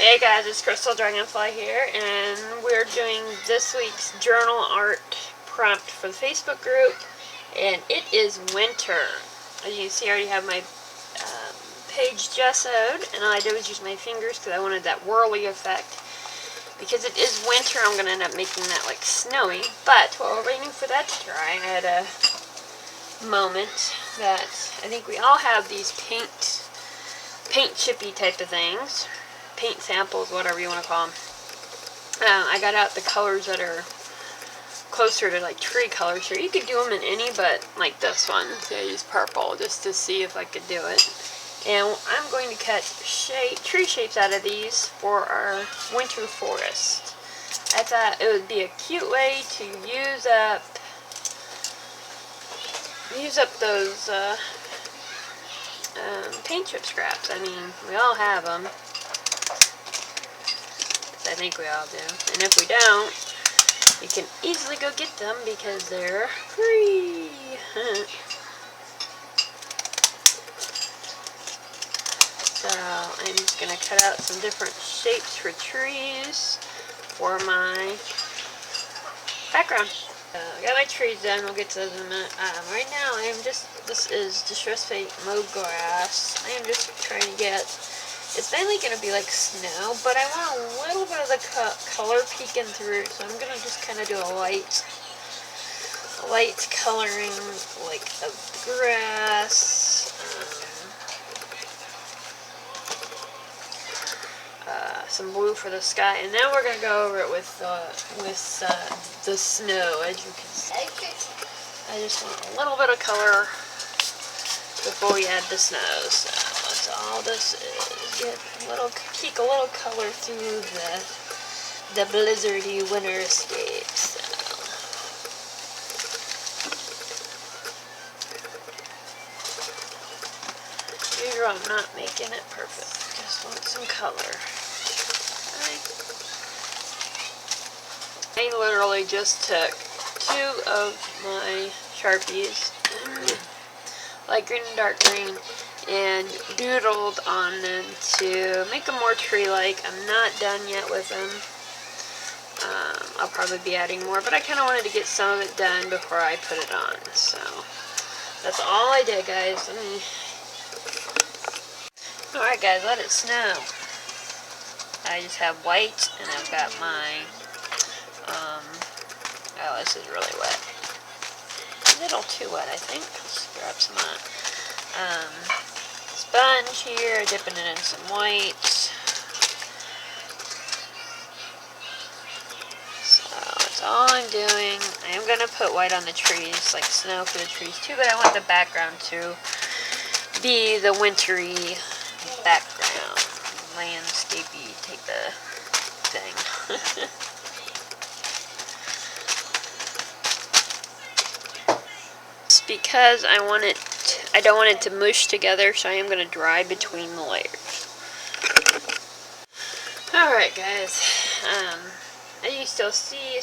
Hey guys, it's Crystal Dragonfly here, and we're doing this week's journal art prompt for the Facebook group, and it is winter. As you can see, I already have my page gessoed, and all I did was use my fingers because I wanted that whirly effect. Because it is winter, I'm going to end up making that like snowy, but while we're waiting for that to dry, I had a moment that I think we all have these paint chippy type of things. Paint samples, whatever you want to call them. I got out the colors that are closer to like tree colors here. You could do them in any, but like this one, I used purple just to see if I could do it. And I'm going to cut tree shapes out of these for our winter forest. I thought it would be a cute way to use up those paint chip scraps. I mean, we all have them. I think we all do. And if we don't, you can easily go get them because they're free. So I'm just going to cut out some different shapes for trees for my background. I got my trees done. We'll get to those in a minute. Right now, this is Distress Paint Mowed Grass. I am just trying to get, it's mainly going to be like snow, but I want a little bit of the color peeking through, so I'm going to just kind of do a light coloring like of the grass, some blue for the sky, and then we're going to go over it with the snow, as you can see. I just want a little bit of color before we add the snow, so that's all this is. Peek a little color through the blizzardy winter escape. So. Usually I'm not making it perfect. Just want some color. I literally just took 2 of my Sharpies, light green and dark green, and doodled on them to make them more tree-like. I'm not done yet with them. I'll probably be adding more, but I kind of wanted to get some of it done before I put it on. So that's all I did, guys. Alright guys, let it snow. I just have white, and I've got my, oh, this is really wet. A little too wet, I think. Let's grab some sponge here, dipping it in some white. So that's all I'm doing. I am going to put white on the trees, like snow for the trees too, but I want the background to be the wintry background, landscapey type of thing. It's because I don't want it to mush together, so I am going to dry between the layers. Alright guys, as you still see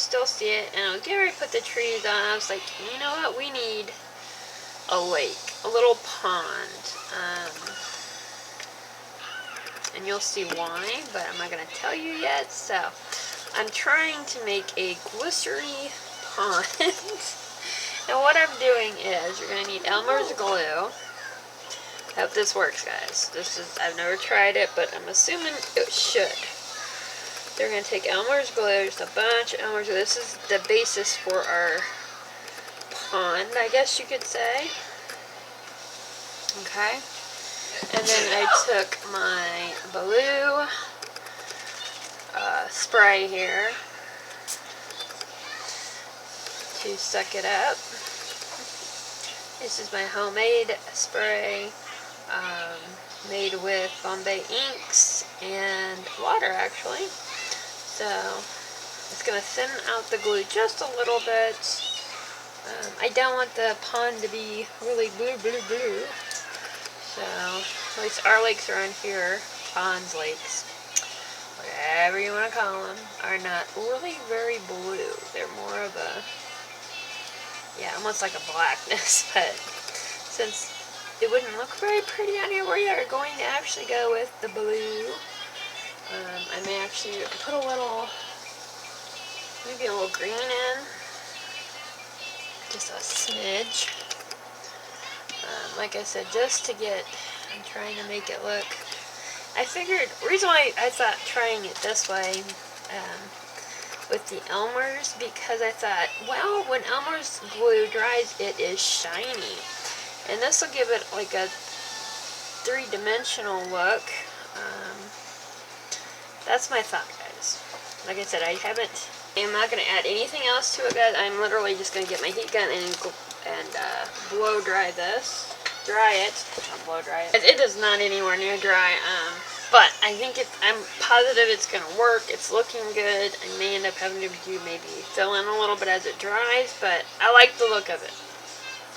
it, and I was getting ready to put the trees on. I was like, you know what, we need a lake, a little pond, and you'll see why, but I'm not going to tell you yet. So I'm trying to make a glycerin pond. And what I'm doing is, you're going to need Elmer's glue. I hope this works, guys. I've never tried it, but I'm assuming it should. They're going to take Elmer's glue, just a bunch of Elmer's glue. This is the basis for our pond, I guess you could say. Okay. And then I took my blue spray here to suck it up. This is my homemade spray, made with Bombay inks and water, actually. So it's going to thin out the glue just a little bit. I don't want the pond to be really blue. So at least our lakes around here, ponds, lakes, whatever you want to call them, are not really very blue. They're more of a, yeah, almost like a blackness, but since it wouldn't look very pretty on here, we are going to actually go with the blue. I'm actually put a little, maybe a little green in, just a smidge. Like I said, just to get, I'm trying to make it look, I figured, reason why I thought trying it this way with the Elmer's, because I thought, well, when Elmer's glue dries, it is shiny. And this will give it like a three-dimensional look. That's my thought, guys. Like I said, I'm not going to add anything else to it, guys. I'm literally just going to get my heat gun and blow dry this. Dry it. Not blow dry it. It is not anywhere near dry. But I think I'm positive it's going to work. It's looking good. I may end up having to maybe fill in a little bit as it dries, but I like the look of it.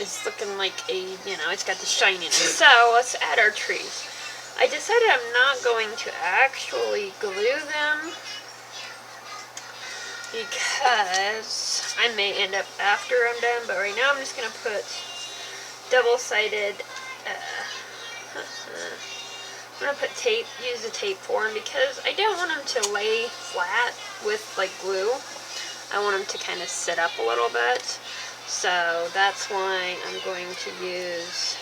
It's looking like it's got the shininess. So let's add our trees. I decided I'm not going to actually glue them because I may end up after I'm done, but right now I'm just going to put double-sided, I'm going to put tape, use the tape for them because I don't want them to lay flat with like glue. I want them to kind of sit up a little bit. So that's why I'm going to use,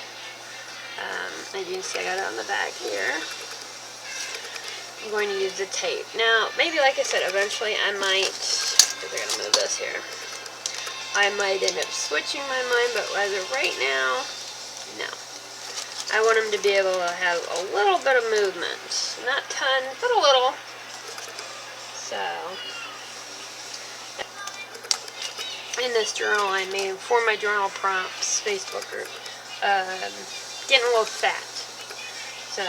as you can see I got it on the back here, I'm going to use the tape. Now, maybe like I said, eventually I might, because I gotta move this here, I might end up switching my mind, but as of right now, no. I want them to be able to have a little bit of movement. Not ton, but a little. So, in this journal I made for my journal prompts Facebook group, getting a little fat. So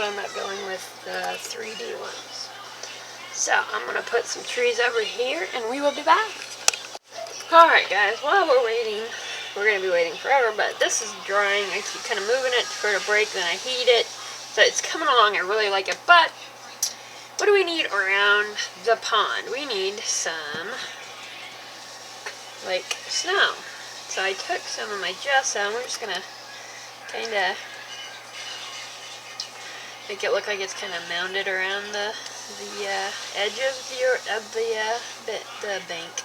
I'm not going with the 3D ones. So I'm going to put some trees over here and we will be back. Alright guys, while we're waiting, we're going to be waiting forever, but this is drying. I keep kind of moving it for it to break, then I heat it. So it's coming along, I really like it. But, what do we need around the pond? We need some, like, snow. So I took some of my gesso, and we're just going to kind of make it look like it's kind of mounded around the edge of the bank.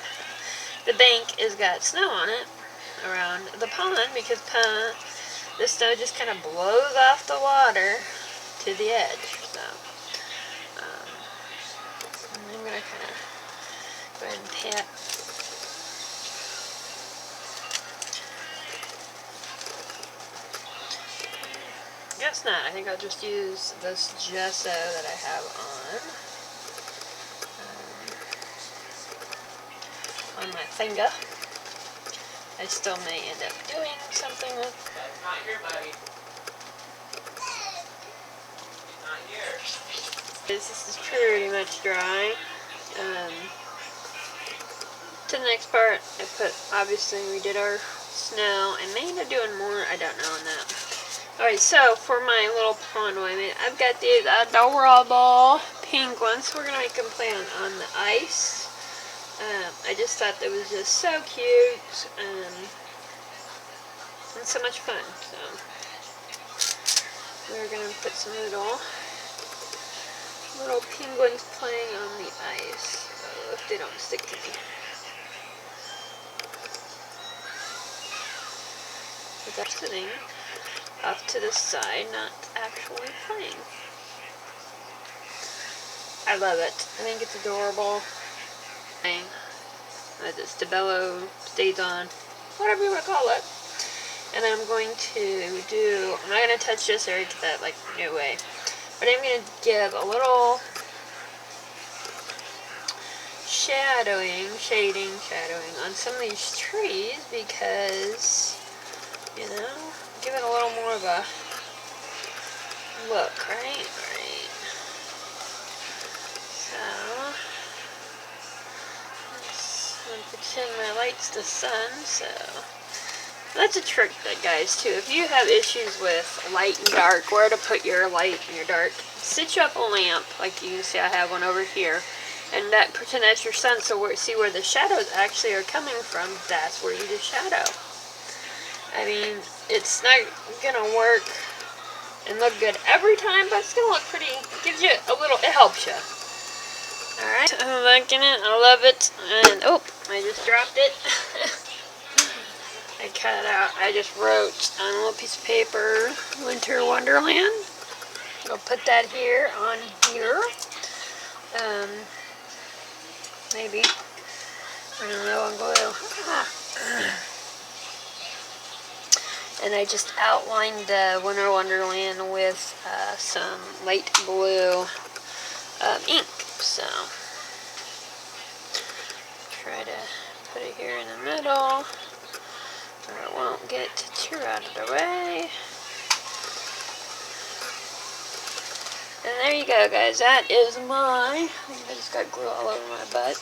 The bank has got snow on it around the pond because the snow just kind of blows off the water to the edge. So I'm going to kind of go ahead and pat. Guess not. I think I'll just use this gesso that I have on my finger. I still may end up doing something with. That's not here, buddy. It's not here. This is pretty much dry. To the next part, I put, obviously we did our snow. I may end up doing more, I don't know on that. Alright, so for my little pond one, I've got these adorable pink ones. We're going to make them play on the ice. I just thought that was just so cute and so much fun. So we're going to put some little penguins playing on the ice. So if they don't stick to me. But they're sitting off to the side, not actually playing. I love it. I think it's adorable. The Stabilo stays on, whatever you want to call it. And I'm going to do, I'm not going to touch this or get that like new way, but I'm going to give a little shadowing on some of these trees because, you know, give it a little more of a look, right? So, I'm going to pretend my light's the sun, so that's a trick, guys, too. If you have issues with light and dark, where to put your light and your dark, sit you up a lamp, like you can see I have one over here, and that pretend that's your sun, so see where the shadows actually are coming from, that's where you do shadow. I mean, it's not going to work and look good every time, but it's going to look pretty, gives you a little, it helps you. Alright, I'm liking it. I love it. And, oh, I just dropped it. I cut it out. I just wrote on a little piece of paper, Winter Wonderland. I'll put that here on here. Maybe. I don't know, on glue. And I just outlined the Winter Wonderland with some light blue ink. So, try to put it here in the middle, or it won't get too out of the way. And there you go, guys. That is my, I just got glue all over my butt.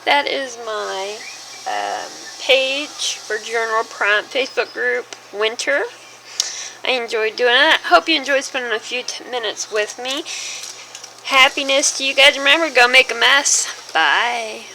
That is my page for Journal Prompt Facebook group, Winter. I enjoyed doing it. Hope you enjoyed spending a few minutes with me. Happiness to you guys. Remember, go make a mess. Bye.